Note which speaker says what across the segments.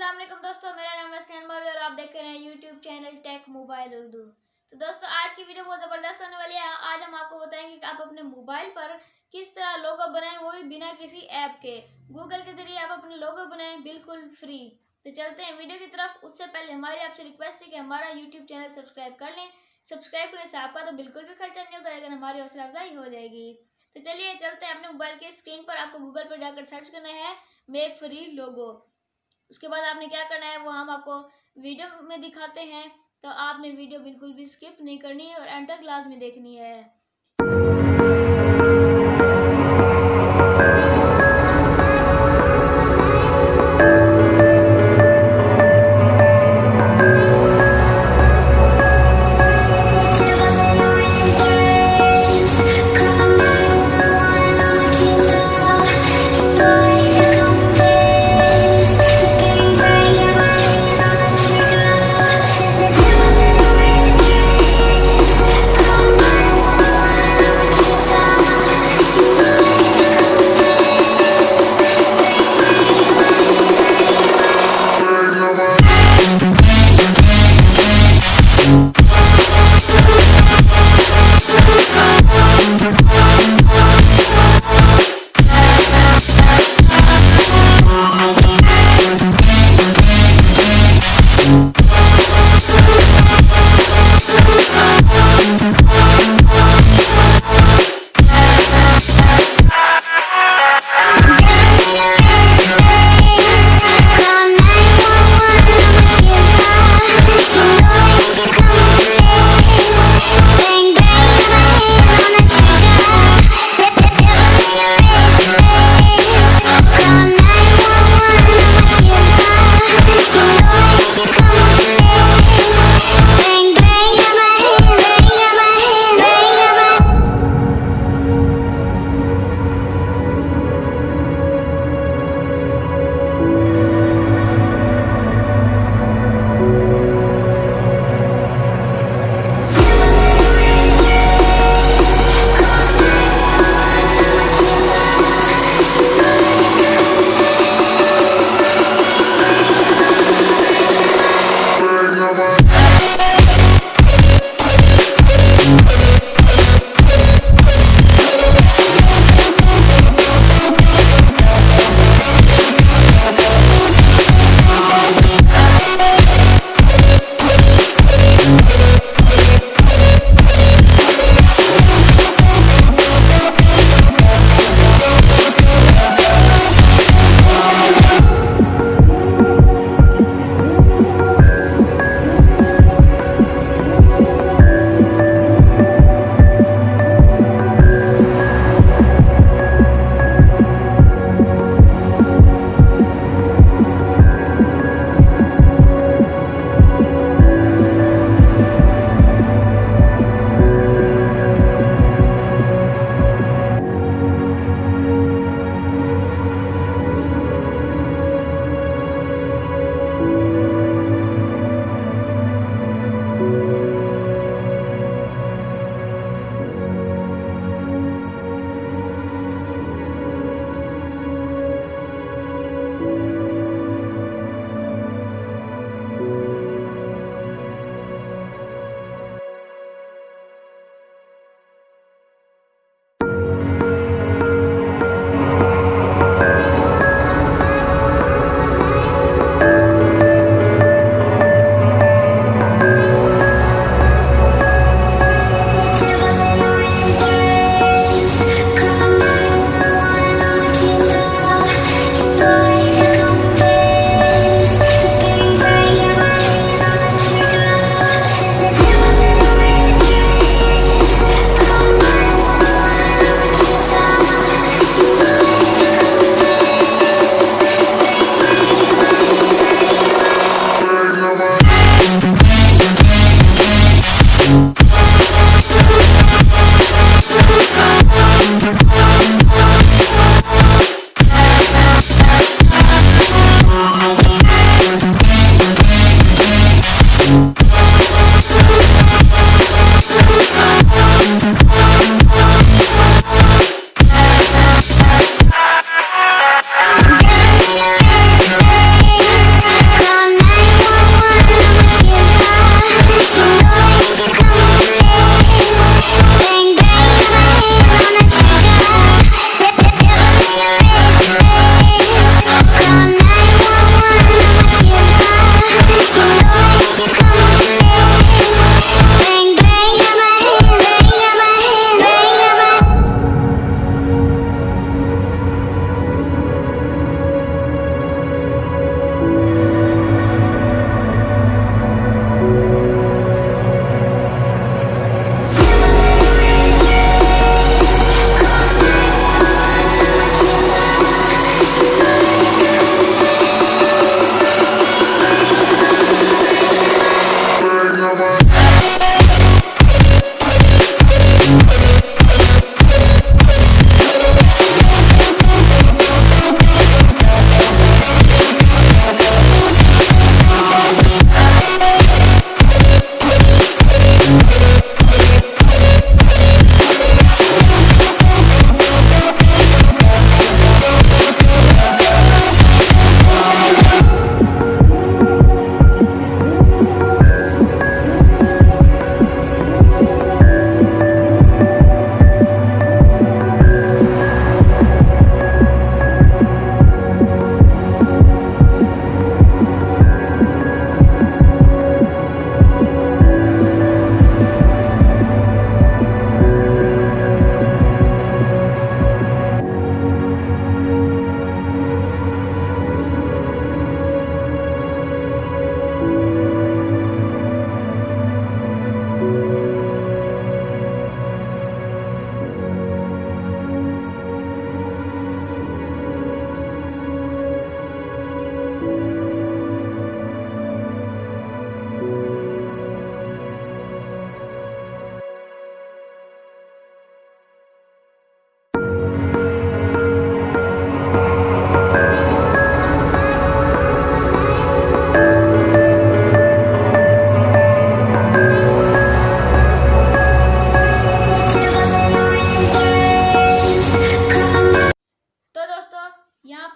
Speaker 1: अस्सलाम वालेकुम दोस्तों, मेरा नाम है स्नेहल मौलवी और आप देख रहे हैं YouTube channel tech mobile Urdu. तो दोस्तों आज की वीडियो बहुत ज़बरदस्त होने वाली है। आज हम आपको बताएंगे कि आप अपने मोबाइल पर किस तरह लोगो बनाएं, वो भी बिना किसी ऐप के। गूगल के जरिए आप अपने लोगो बनाएं बिल्कुल फ्री। तो चलते हैं वीडियो की तरफ। उससे पहले हमारी आपसे रिक्वेस्ट है कि हमारा यूट्यूब चैनल सब्सक्राइब कर लें। सब्सक्राइब करने से आपका तो बिल्कुल भी खर्चा नहीं होगा, लेकिन हमारी हौसला अफजाई हो जाएगी। तो चलिए चलते हैं। अपने मोबाइल की स्क्रीन पर आपको गूगल पर जाकर सर्च करना है मेक फ्री लोगो। उसके बाद आपने क्या करना है वो हम आपको वीडियो में दिखाते हैं। तो आपने वीडियो बिल्कुल भी स्किप नहीं करनी है और एंड तक लाजमी देखनी है।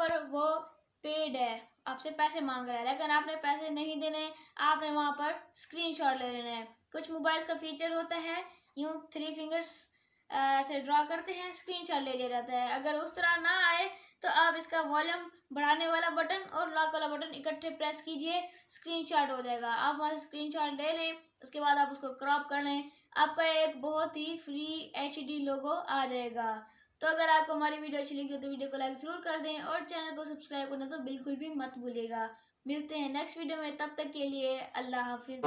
Speaker 1: पर वो पेड है, आपसे पैसे मांग रहा है, लेकिन आपने पैसे नहीं देने, आपने वहाँ पर स्क्रीनशॉट ले लेना है। कुछ मोबाइल्स का फीचर होता है, यूँ 3 फिंगर्स ऐसे ड्रॉ करते हैं, स्क्रीनशॉट ले लिया जाता है। अगर उस तरह ना आए तो आप इसका वॉल्यूम बढ़ाने वाला बटन और लॉक वाला बटन इकट्ठे प्रेस कीजिए, स्क्रीनशॉट हो जाएगा। आप वहाँ से स्क्रीनशॉट ले लें, उसके बाद आप उसको क्रॉप कर लें, आपका एक बहुत ही फ्री HD लोगो आ जाएगा। तो अगर आपको हमारी वीडियो अच्छी लगी हो तो वीडियो को लाइक ज़रूर कर दें और चैनल को सब्सक्राइब करना तो बिल्कुल भी मत भूलिएगा। मिलते हैं नेक्स्ट वीडियो में, तब तक के लिए अल्लाह हाफिज़।